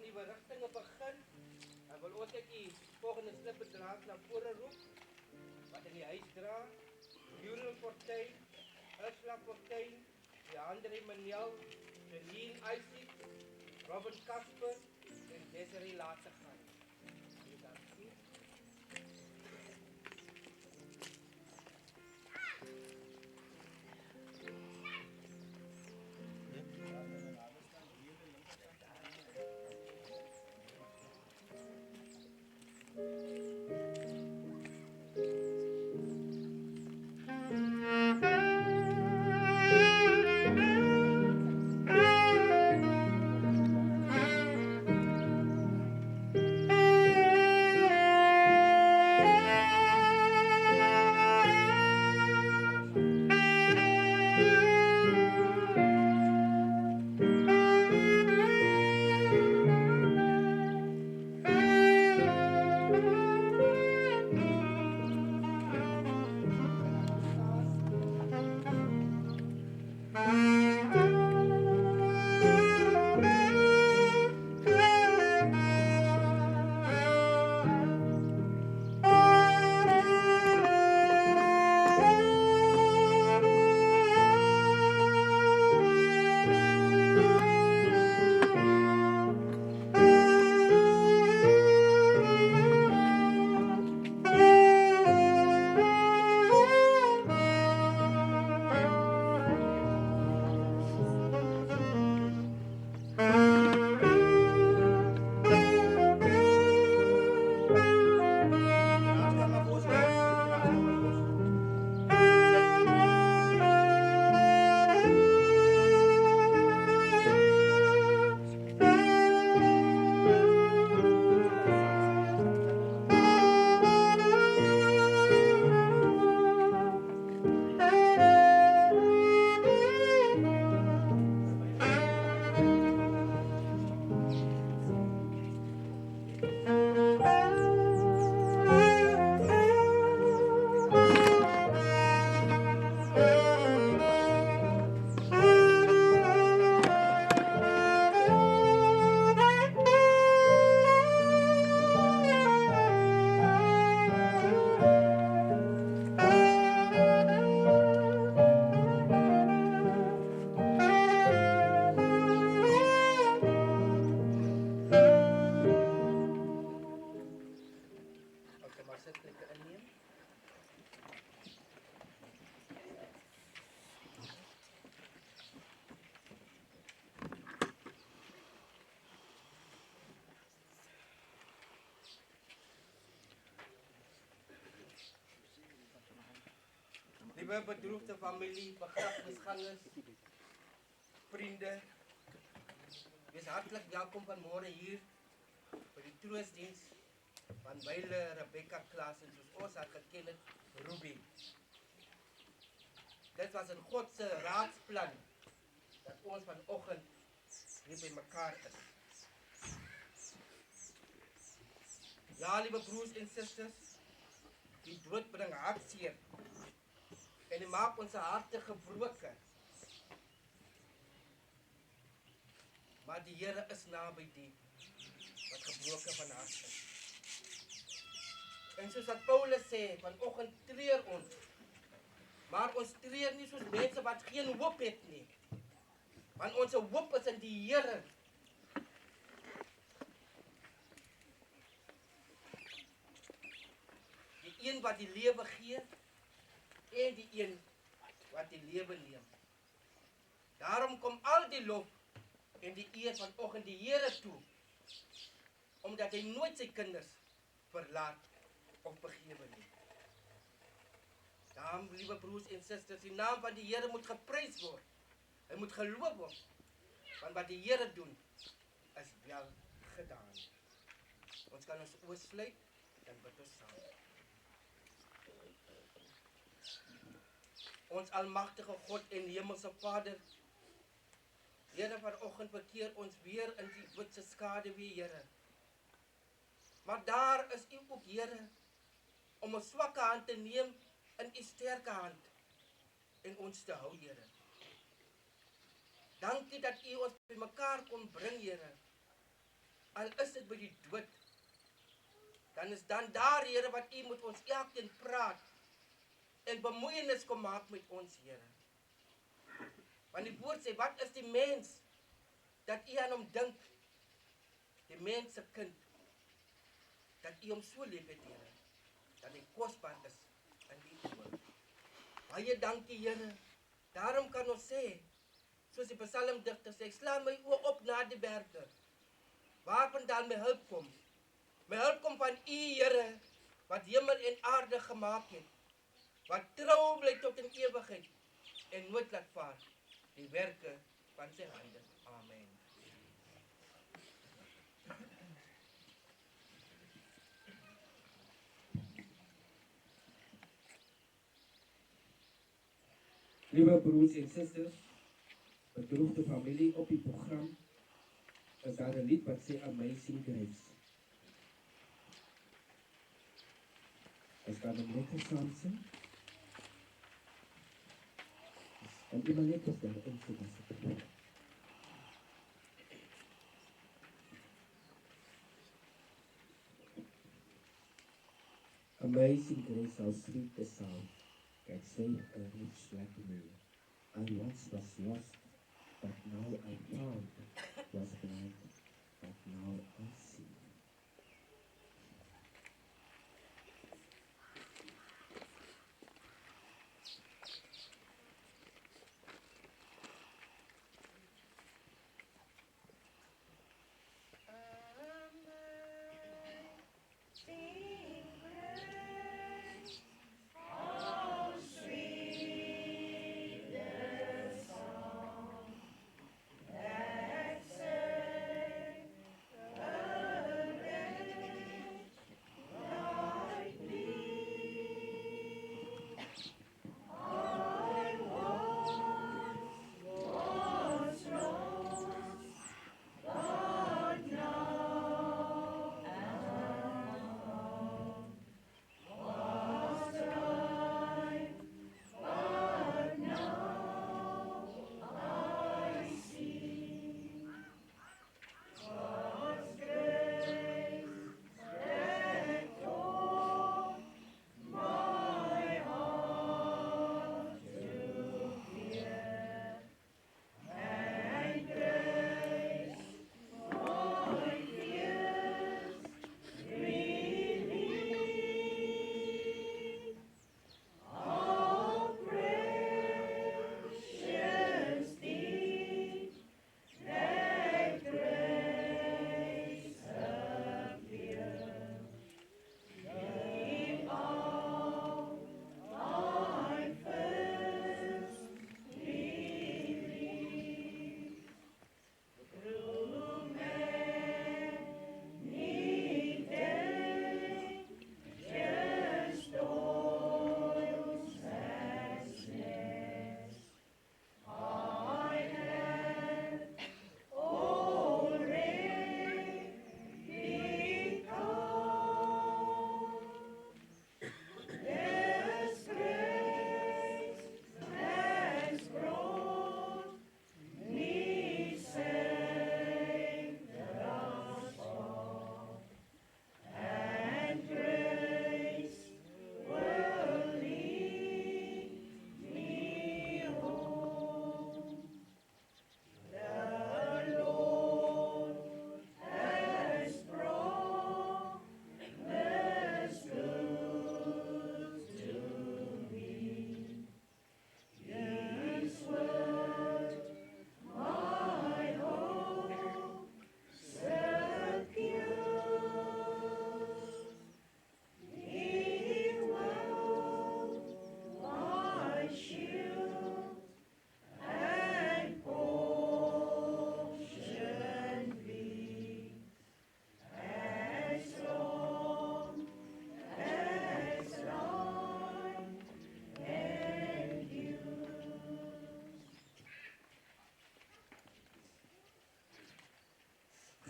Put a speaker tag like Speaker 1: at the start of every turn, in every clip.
Speaker 1: in die berigtinge begin, dan wil ons net die volgende slipbedrag na vore roep, wat in die huis dra, Buren Fortuin, Ursula Fortuin, Leandre Manel, Janine Isaac, Robin Kasper en Desiree Lategan. Liewe bedroefde familie, begrafnisgangers, vriende, wees hartelijk welkom vanmorgen hier voor die troostdienst van Weile Rebecca Klaassen, soos ons haar geken het, Ruby. Dit was een Godse raadsplan dat ons vanochtend hier bij mekaar is. Ja, lieve broers en sisters, die dood bring hartseer en die maak onze harte gebroken. Maar die Here is naby die wat gebroken van hart is. En soos wat Paulus sê, vanoggend treur ons. Maar ons treur nie soos mense wat geen hoop het nie. Want onze hoop is in die Here. Die een wat die lewe gee en die een wat die lewe neem. Daarom kom al die lof en die eer vanoggend die Here toe, omdat hy nooit sy kinders verlaat of begewe nie. Daarom, lieve broers en susters, die naam van die Here moet geprys word. Hy moet geloof word, want wat die Here doen, is wel gedaan. Ons kan ons oë sluit en bid ons saam. Ons almagtige God en hemelse Vader, Here, vanoggend verkeer ons weer in die witse skaduwee, Here. Maar daar is U ook, Here, om 'n swakke hand te neem in U sterke hand en ons te hou, Here. Dankie dat U ons by mekaar kon bring, Here. al is dit by die dood, dan is dan daar, Here, wat U met ons elkeen praat, en bemoeienis kom maak met ons, Here. Want die woord sê, wat is die mens, dat U aan hom dink, die mens se kind, dat U hom so lief het, Here, dat hy kosbaar is in die oor. Baie dankie, Here. Daarom kan ons sê, soos die psalmdigter sê, ek slaan my oë op na die berge, waarvandaan my hulp kom. My hulp kom van U, Here, wat hemel en aarde gemaak het, wat trou bly tot in ewigheid, en nooit laat vaar die werke van sy hande. Amen. Lieve broers en susters, bedroefde familie, op die program is daar 'n lied wat sê Amazing Grace. Ons gaan hom lekker saam sing. En iemand net ons daar insit asseblief. Amazing grace, how sweet the sound that saved a wretch like me. I once was lost, but now I found, was blind, but now I see.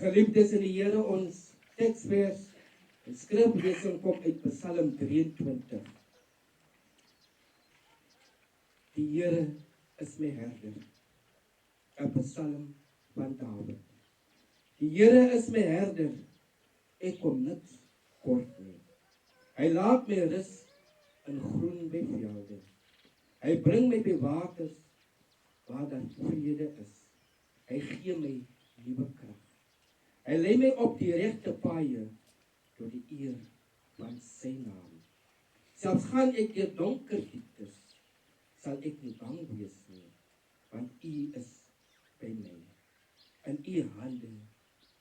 Speaker 1: Geliefdes in die Here, ons teksvers en skriflesing kom uit Psalm 23. Die Here is my herder. 'n Psalm van Dawid.
Speaker 2: Die Here is my herder, ek kom niks kort nie. Hy laat my rus in groen velde. Hy bring my by waters waar daar vrede is. Hy gee my nuwe krag. Hy lei my op die regte paaie tot die eer van sy naam. Selfs gaan ek deur donker dieptes, sal ek nie bang wees nie, want U is by my. In U hande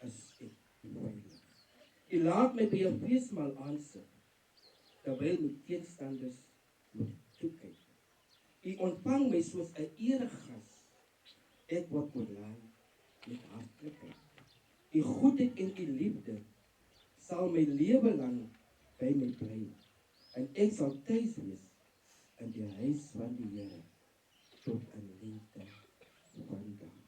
Speaker 2: is ek veilig. U laat my by 'n feesmaal aansit, terwyl my teenstanders moet toekyk. U ontvang my soos 'n eregas. Ek word oorlaai met hartlikheid. U goedheid en U liefde sal my lewe lang by my bly. En ek sal tuis wees in die huis van die Here tot in lengte van dae.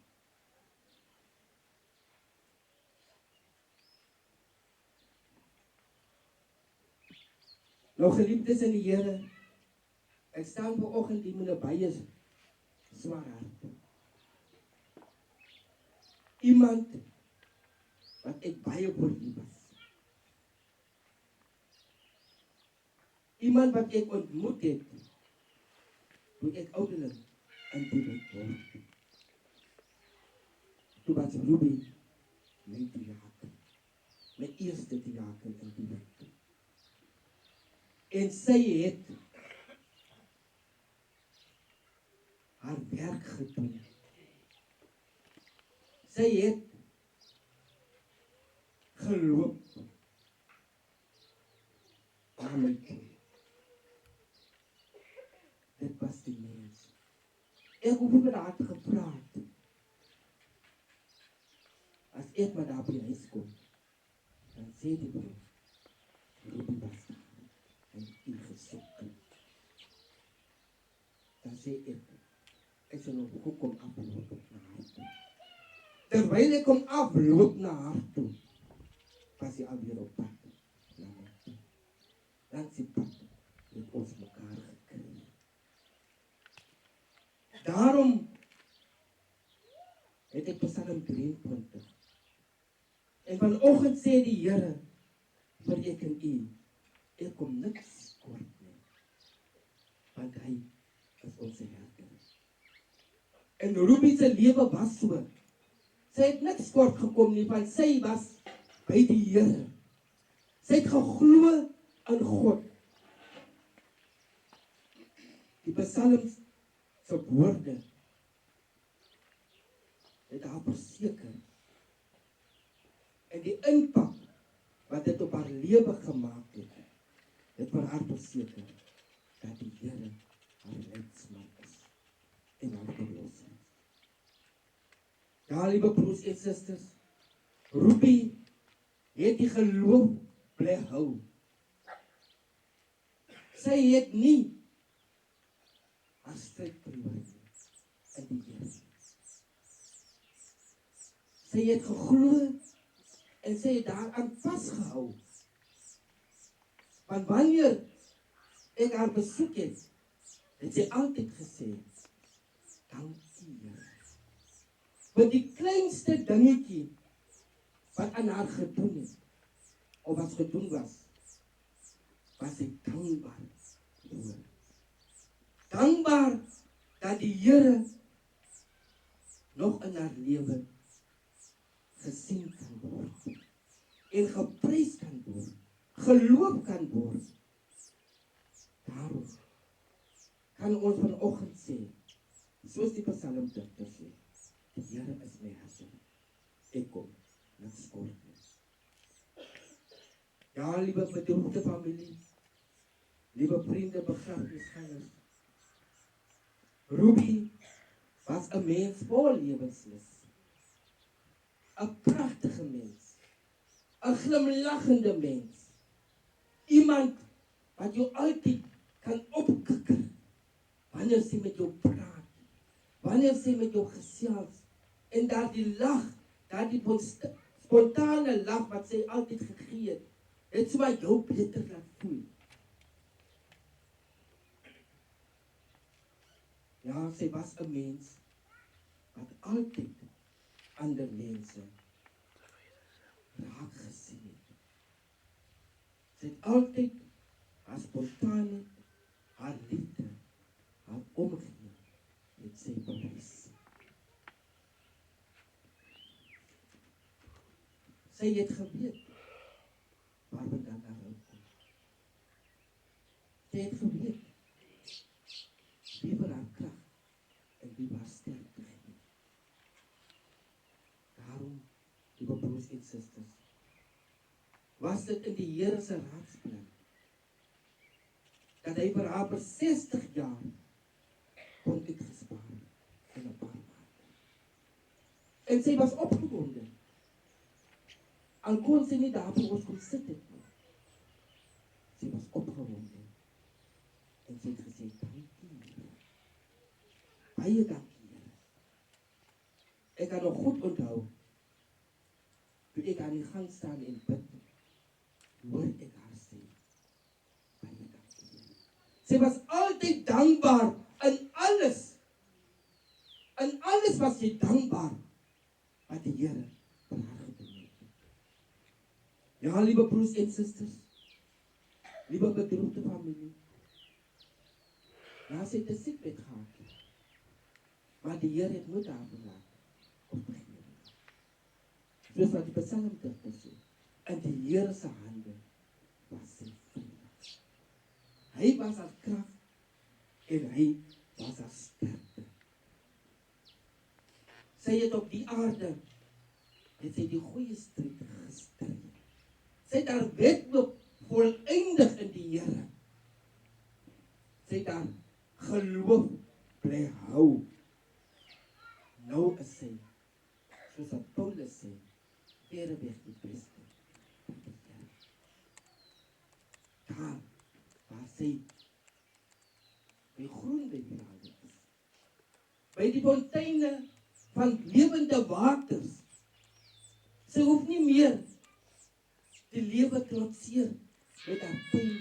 Speaker 2: Nou geliefdes in die Here, ek staan vanoggend hier met 'n baie swaar hart. Iemand wat ek baie lief was. Iemand wat ek ontmoet het toe ek ouderling in die wêreld was. Toe was Ruby my diaken, my eerste diaken in die wêreld. En sy het haar werk gedoen. Sy het geloop na my toe. Dit was die mens. Ek hoef nie met haar te gepraat. As ek maar daar by die huis kom, dan sê die broer, Ruby was daar. En die gesoek. Dan sê ek sal nog kom afloop na haar toe. Terwyl ek kom afloop na haar toe, was hy alweer op pad na my toe. Langs die pad het ons mekaar gekry. Daarom het ek Psalm 23. En vanoggend sê die Here vir ek en u, ek kom niks kort nie, want hy is ons herder. En Ruby se lewe was so. Sy het niks kort gekom nie, want sy was by die Here. Sy het geglo in God. Die Psalms se woorde het haar verseker. En die impak wat dit op haar lewe gemaak het, het vir haar verseker dat die Here haar leidsman is en haar verlosser. Ja, liewe broers en susters, Ruby het die geloof bly hou. Sy het nie haar stryd verloor in die Here. Sy het geglo en sy het daaraan vasgehou. Want wanneer ek haar besoek het sy altyd gesê, dankie Here. Want die kleinste dingetjie wat aan haar gedoen het, of wat gedoen was sy dankbaar voor. Dankbaar dat die Here nog in haar lewe gesien kan word en geprys kan word, geloof kan word. Daarom kan ons vanoggend sê, soos die psalmdigter sê, die Here is my herder, ek kom niks kort nie. Ja, liewe bedroefde familie, liewe vriende, begrafnisgangers, Ruby was 'n mens vol lewenslus, 'n pragtige mens, 'n glimlaggende mens, iemand wat jou altyd kan opkikker wanneer sy met jou praat, wanneer sy met jou gesels, en daardie lag, daardie spontane lag wat sy altyd gegee het, het so wat jou beter laat voel. Ja, sy was 'n mens wat altyd ander mense raak gesien het. Sy het altyd haar spontaanheid, haar liefde, haar omgee, het sy bewys. Sy het geweet waar we dan na hou kom. Sy het geweet wie vir haar krag en wie haar sterkte gee. Daarom, liewe broers en susters, was dit in die Here se raadsplan dat hy vir haar vir 60 jaar kon uitgespaar in 'n paar maande. En sy was opgewonde. Al kon sy nie daar vir ons kom sit het nie. Sy was opgewonde. En sy het gesê, dankie Here. Baie dankie Here. Ek kan nog goed onthou, toe ek aan die gang staan en bid, hoor ek haar sê, baie dankie Here. Sy was altyd dankbaar in alles. In alles was sy dankbaar wat die Here vir haar gedoen het. Ja, liewe broers en susters, liewe bedroefde familie, ja, sy het 'n siekbed gehad, maar die Here het nooit haar verlaat of vergeet. Soos wat die psalmdigter sê, in die Here se hande was sy veilig. Hy was haar krag en hy was haar sterkte. Sy het op die aarde, het sy die goeie stryd gestry. Sy het haar wedloop voleindig in die Here. Sy het haar geloof bly hou. Nou is sy, soos wat Paulus sê, verreweg die beste van die Here. Daar waar sy by Groenbevelde is, by die fonteine van lewende waters. Sy hoef nie meer die lewe trotseer met haar pyn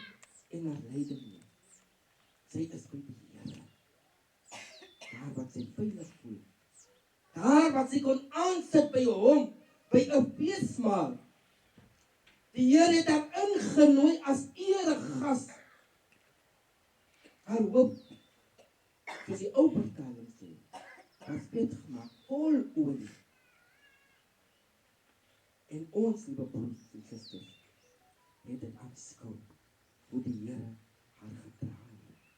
Speaker 2: en haar lyding nie. Sy is by die Here. Daar wat sy veilig voel. Daar wat sy kon aansit by hom, by 'n feesmaal. Die Here het haar ingenooi as eregas. Haar hoop, soos die ou vertaling sê, was vet gemaak, vol olie. En ons, liewe broers en susters, het dit aanskou, hoe die Here haar gedra het,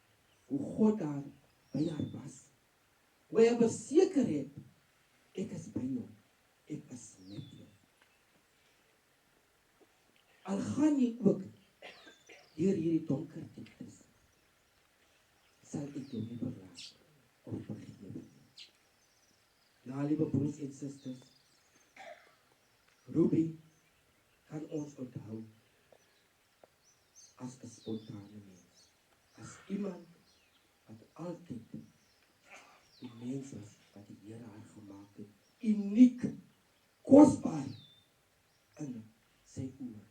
Speaker 2: hoe God daar by haar was, hoe hy verseker het, ek is by jou, ek is met jou. Al gaan jy ook deur hierdie donker dieptes, sal ek jou nie verlaat of vergewe nie. Ja, liewe broers en susters, Ruby kan ons onthou as 'n spontane mens, as iemand wat altyd die mens was wat die Here haar gemaak het, uniek, kosbaar in sy oë.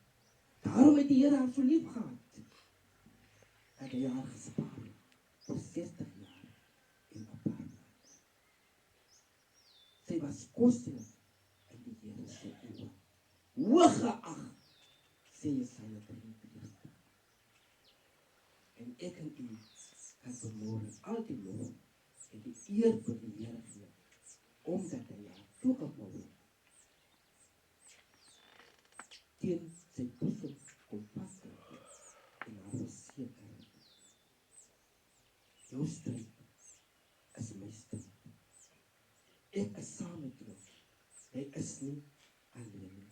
Speaker 2: Daarom het die Here haar so lief gehad, dat hy haar gespaar het vir 60 jaar en 'n paar maande. Sy was kostelik in die Here se oë, hooggeag, sê Jesaja 43. En ek en u kan vanmôre al die lof en die eer vir die Here gee, omdat hy haar toegevou het. Teen sy boesem kom vasdruk en haar verseker. Jou stryd is my stryd. Ek is saam met jou. Hy is nie alleen nie.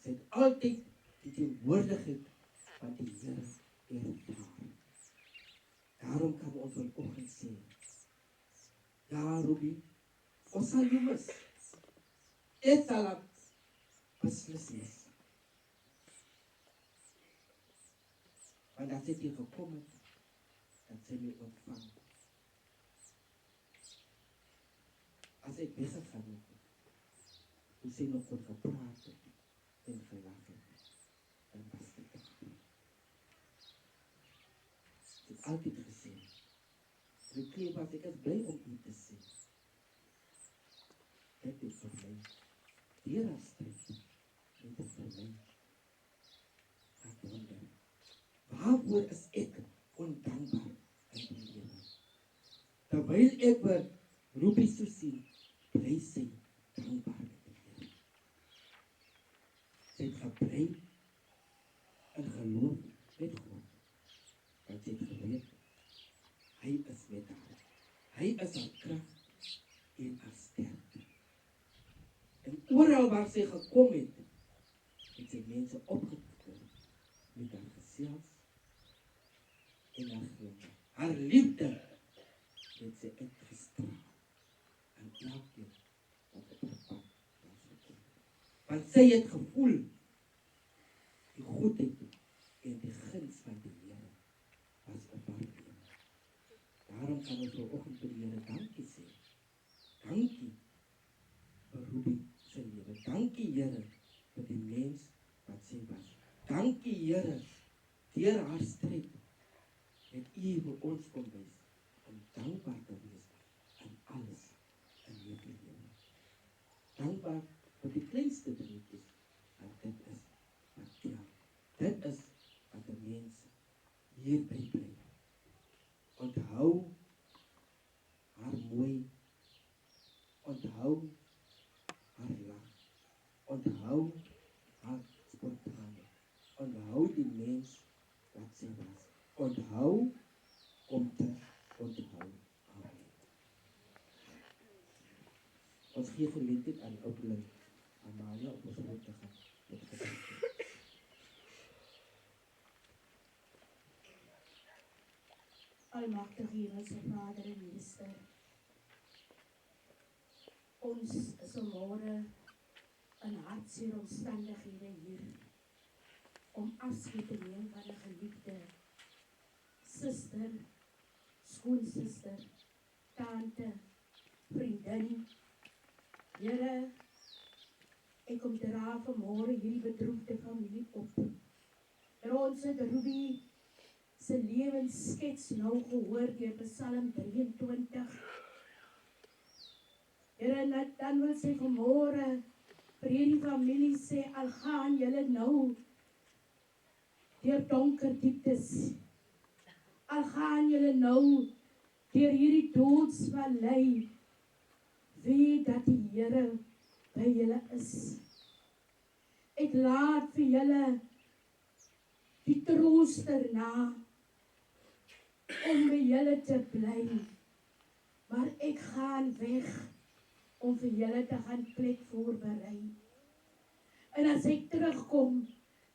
Speaker 2: Sy het altyd die teenwoordigheid van die Here ervaar. Daarom kan ons vanoggend sê, ja, Ruby, ons sal jou mis. Ek sal haar beslis mis. Want as ek hier gekom het, dat sy my ontvang. As ek weggegaan het, hoe sy nog kon gepraat het en gelag het, dan was dit daar. Sy het altyd gesê, Rikie, wat ek is bly om u te sê. Dit is vir my deur haar stryd en te vermy. Ek wonder, waarvoor is ek ondankbaar in die lewe? Terwyl ek vir Ruby so sien, bly sy dankbaar met die Here. Sy het gebly in geloof met God. Want sy het geweet, hy is met haar. Hy is haar krag en haar sterkte. En oral waar sy gekom het sy mense opgetel met haar gesels en haar glimlach. Haar liefde het sy uitgestraal aan elkeen wat op haar pad was gekom. Want sy het gevoel die goedheid en die guns van die Here was op haar lewe. Daarom kan ons vanoggend vir die Here dankie sê. Dankie vir Ruby se lewe. Dankie Here vir die mens wat sy was. Dankie Here, deur haar stryd het U vir ons kom wys om dankbaar te wees aan alles in hierdie lewe. Dankbaar vir die kleinste dingetjies, want dit is wat tel. Dit is wat 'n mens hierby bly. Onthou haar mooi, onthou haar lag, onthou haar spontane, onthou die mens wat sy was, onthou om te onthou. Amen. Ons gee geleentheid aan ouderling Amalia om ons rond te gaan met gedanke.
Speaker 3: Almagtige Hemelse Vader en Meester, ons is vanmôre in hartseer omstandighede hier om afskeid te neem van 'n geliefde suster, skoonsuster, tante, vriendin. Here, ek kom dra vanmôre hierdie bedroefde familie op. Here, ons het Ruby se lewensskets nou gehoor deur Psalm 23. Here, dan wil sy vanmôre vir hierdie familie sê, al gaan julle nou deur donker dieptes, al gaan julle nou deur hierdie doodsvallei, weet dat die Here by julle is. Ek laat vir julle die trooster na, om by julle te bly, maar ek gaan weg, om vir julle te gaan plek voorberei. En as ek terugkom,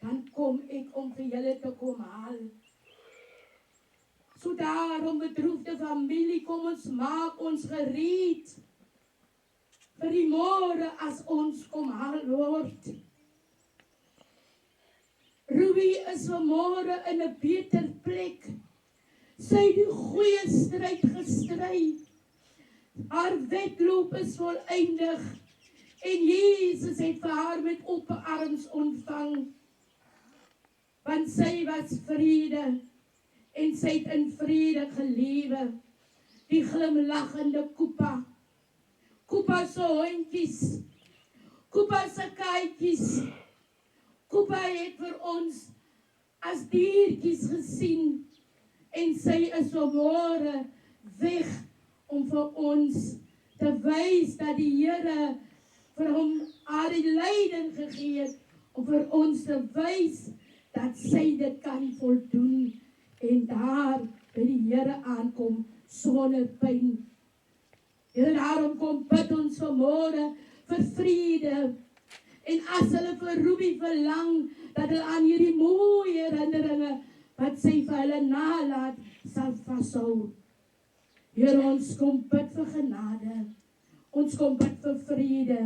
Speaker 3: dan kom ek om vir julle te kom haal. So daarom, bedroefde familie, kom ons maak ons gereed vir die môre as ons kom haal word. Ruby is vanmôre in 'n beter plek. Sy het die goeie stryd gestry. Haar wedloop is volëindig en Jesus het vir haar met ope arms ontvang. Want sy was vrede en sy het in vrede gelewe. Die glimlaggende Kupa. Kupa se hondjies. Kupa se katjies. Kupa het vir ons as diertjies gesien en sy is vanmôre weg om vir ons te wys dat die Here vir hom haar die lyding gegee het om vir ons te wys dat sy dit kan voldoen en daar by die Here aankom sonder pyn. Here, daarom kom bid ons vanmôre vir vrede. En as hulle vir Ruby verlang, dat hulle aan hierdie mooi herinneringe wat sy vir hulle nalaat, sal vashou. Here, ons kom bid vir genade, ons kom bid vir vrede,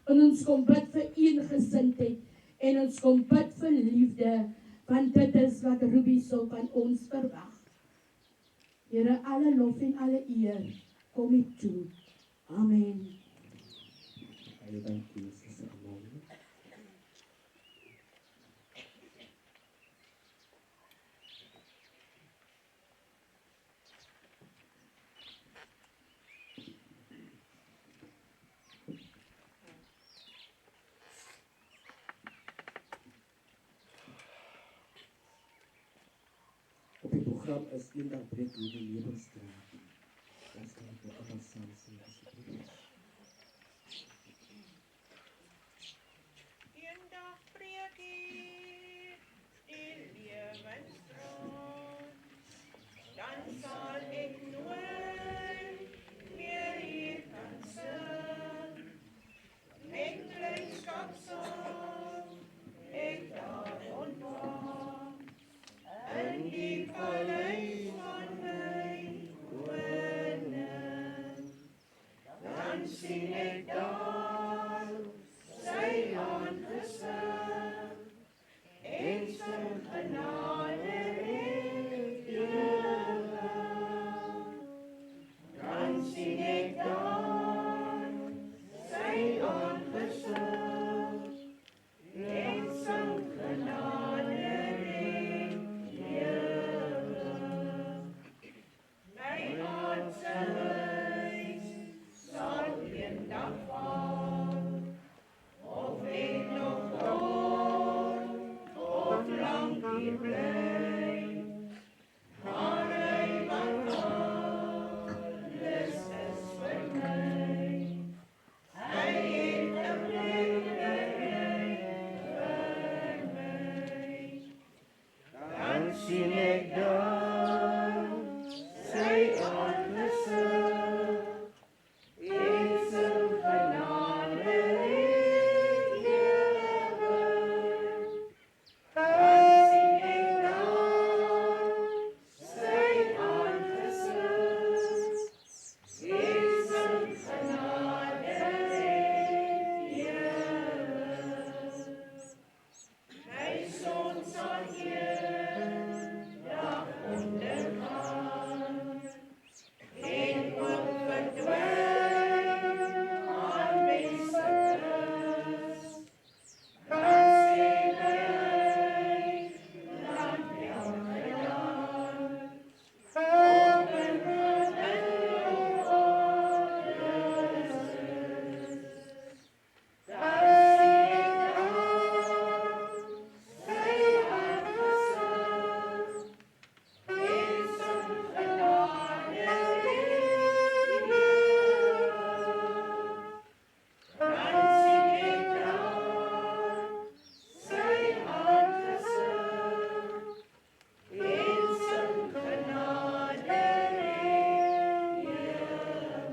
Speaker 3: en ons kom bid vir eengesindheid, en ons kom bid vir liefde, want dit is wat Ruby sou van ons verwag. Here, alle lof en alle eer, kom U toe. Amen.
Speaker 2: Baie dankie, Suster Amalia. program is eendag breek hoe die lewensdraad. Ons kan dit allemaal saam sing asseblief.
Speaker 4: Eendag breek hier die lewensdraad, dan sal ek nooit meer hier kan sit. Met blydskap sal ek daar ontwaak, in die paleis van my koning. Dan sien ek daar sy aangesig en sy genade en ewig. Dan sien ek daar sy aangesig en sy genade en ewig. My aardse huis sal eendag val, of ek nog kort of lang hier bly, maar hy wat alles is vir my. Hy het 'n plek vir my. Dan sien ek daar sy aangesig en sy genade en ewig. Dan sien ek daar sy aangesig en sy genade en ewig. My son sal eendag ondergaan en ook verdwyn aan my sukkel. Dan sê my, dan wel gedaan, open gaan in alles is. Dan sien ek daar sy aangesig en sy genade en ewig. Dan sien ek daar sy aangesig en sy genade en ewig.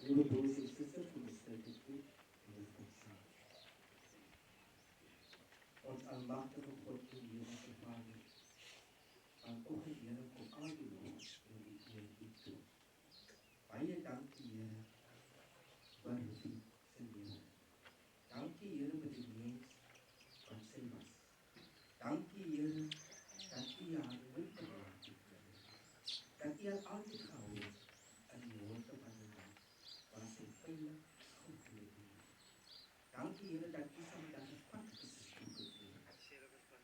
Speaker 2: Liewe broers en susters, kom ons sluit dit toe en ons kom saam. Ons almagtige God en hemelse Vader, aan O Here kom al die lof en die eer u toe. Baie dankie Here vir u se lewe. Dankie Here vir die mens wat sy was. Dankie Here dat u haar nooit verlaat het, Here. Dat u haar altyd gehou het in die hoogte van die dag, waar sy veilig goed lewe. Dankie Here dat u saam met haar pad gesoek het, Here.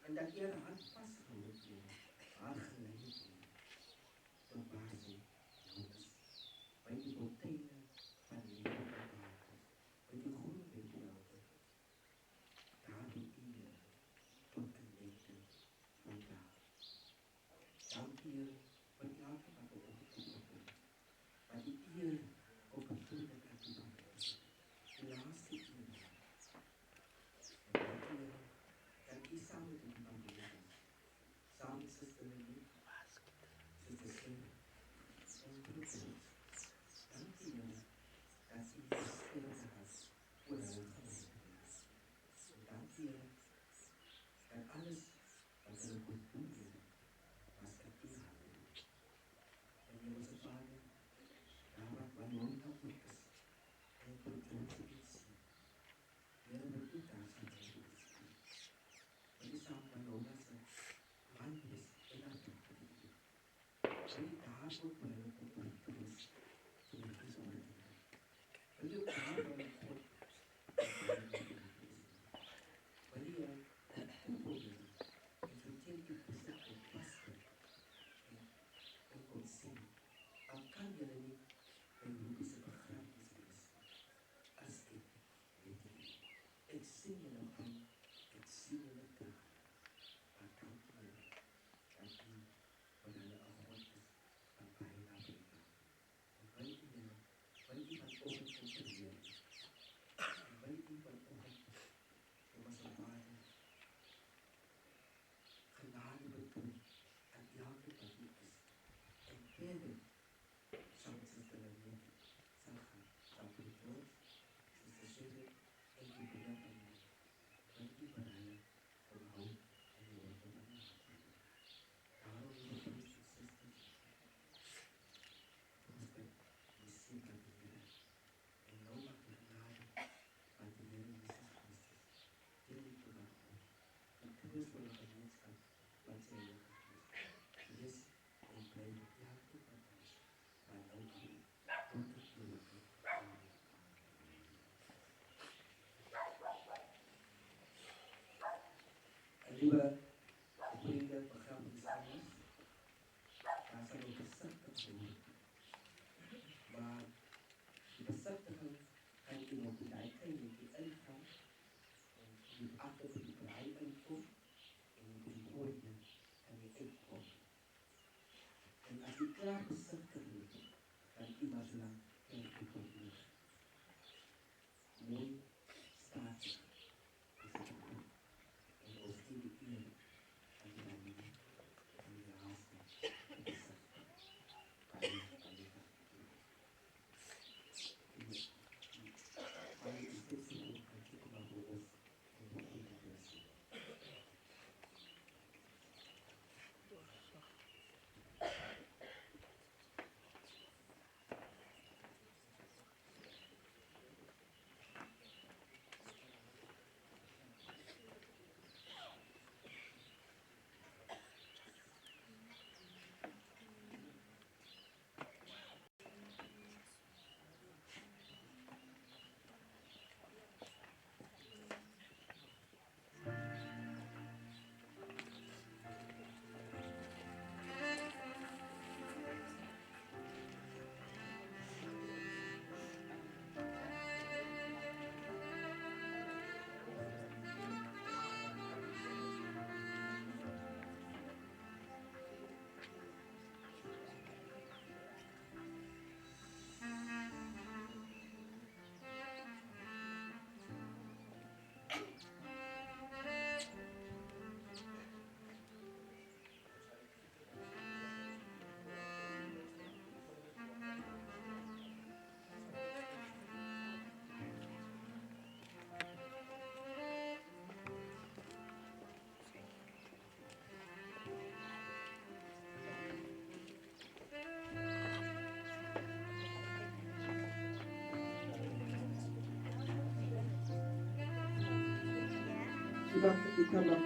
Speaker 2: En dat u haar hand vastgehou het, Here. Haar geleid het, Here. Tot waar sy nou is. By die fonteine van lewende water. By die groen wegvelde. Daar doet u, Here, tot een leefde vandaag. Dankie Here vir elke wat op ons toekomt. Maar die eer op een vriendelijk aan die wand is. Die laatste eer. En dankie Here dat u saam met die familie is. Saam met Sister Lily, Sister Sue, en broers. Dankie Here dat u sterke has voor hulle geleid is. En dankie Here dat alles wat hulle kon doen, Here, was dat u hand doen. En hemelse Vader, daar wat wanneer ook is, en tot ons te zien. Here, wil u daar zijn te zien. Wil u saam van ons man is en haar dochter. Wil u daar ook bij hulle op ons in die gezonde Here. Wil u ook daar bij God wil u toevoegen en vertel u bezit op vaste en kon zien. Dan kan jullie niet bij Ruby's begrafenis wees. Als ik weet het niet. Ik zing je nog van Verder zal Sister Lanier zal gaan voor George, Sister Shirley en die bedanken mij. Want die verhalen voor hou en die wordt van mij. Daarom wil ik broers en zusters, prosper, die zien van de Heer. En nou mag de genade van de Heer Jezus Christus jullie bewaken. De kruisvolle gemeenschap van zijn lichaam is en blijft jagen van ons. Maar ook hier, tot het eeuwige. Amen. En lieve vrienden, begrafenisgangers, daar zijn we bezichtigd worden. Maar die bezichtiging kan iemand die daar geen die ingaan, en die achter die braai inkomt, en die gooien kan je uitkomen. En als die klaar bezichtigd wordt, dan iemand lang kijkt die komt terug. Mooi, statig, is het goed. En ons in de eer en de manier en de haasting en de zachte. Kan je maar is dit zo goed en zoeken maar voor ons en voor goede mensen. Ikama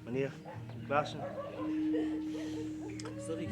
Speaker 5: Meneer, Klaassen.
Speaker 2: Sorry.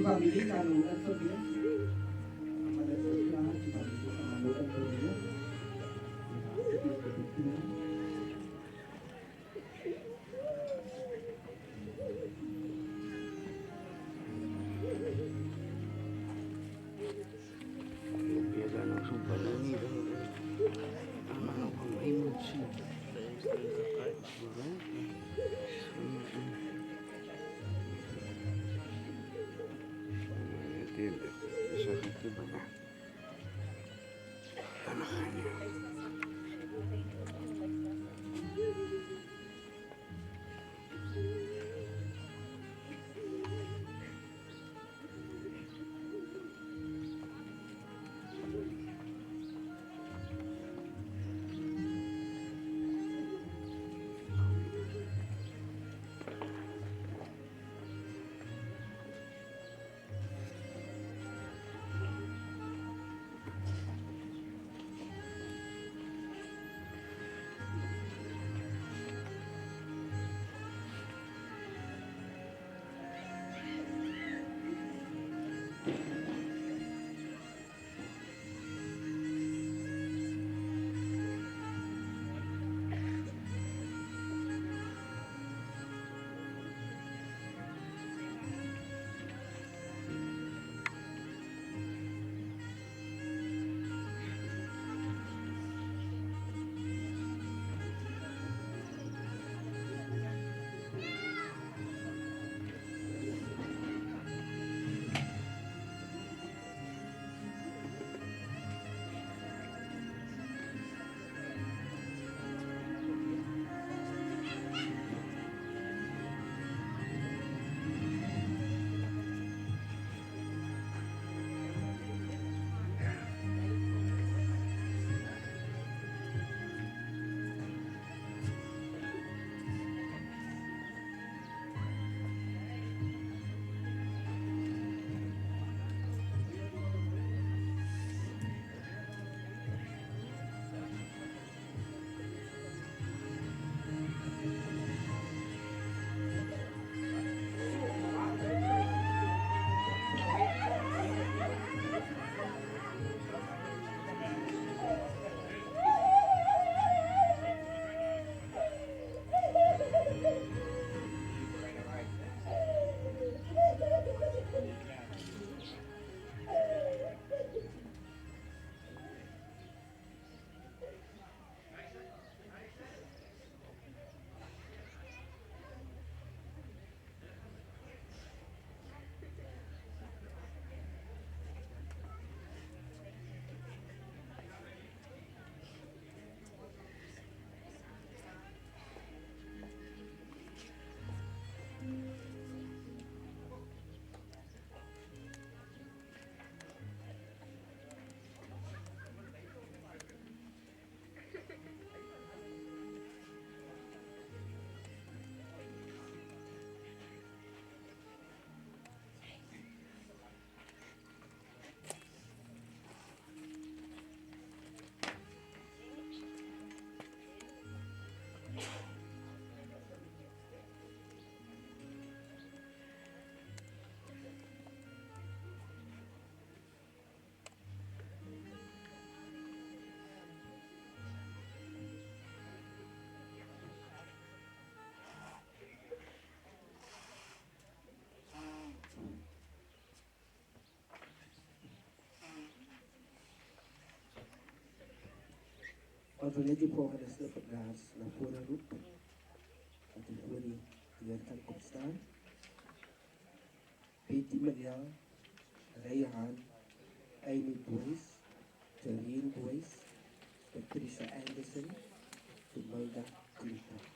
Speaker 2: Family kanunan to dia. Pada sekolah kita bisa kanunan to dia. Als we net die volgende slipperdraars naar voren roepen, dat u voor die deur kan opstaan. Betty Maria, Rayhan, Amy Boyce, Jareen Boyce, Patricia Anderson, Imelda Klipa.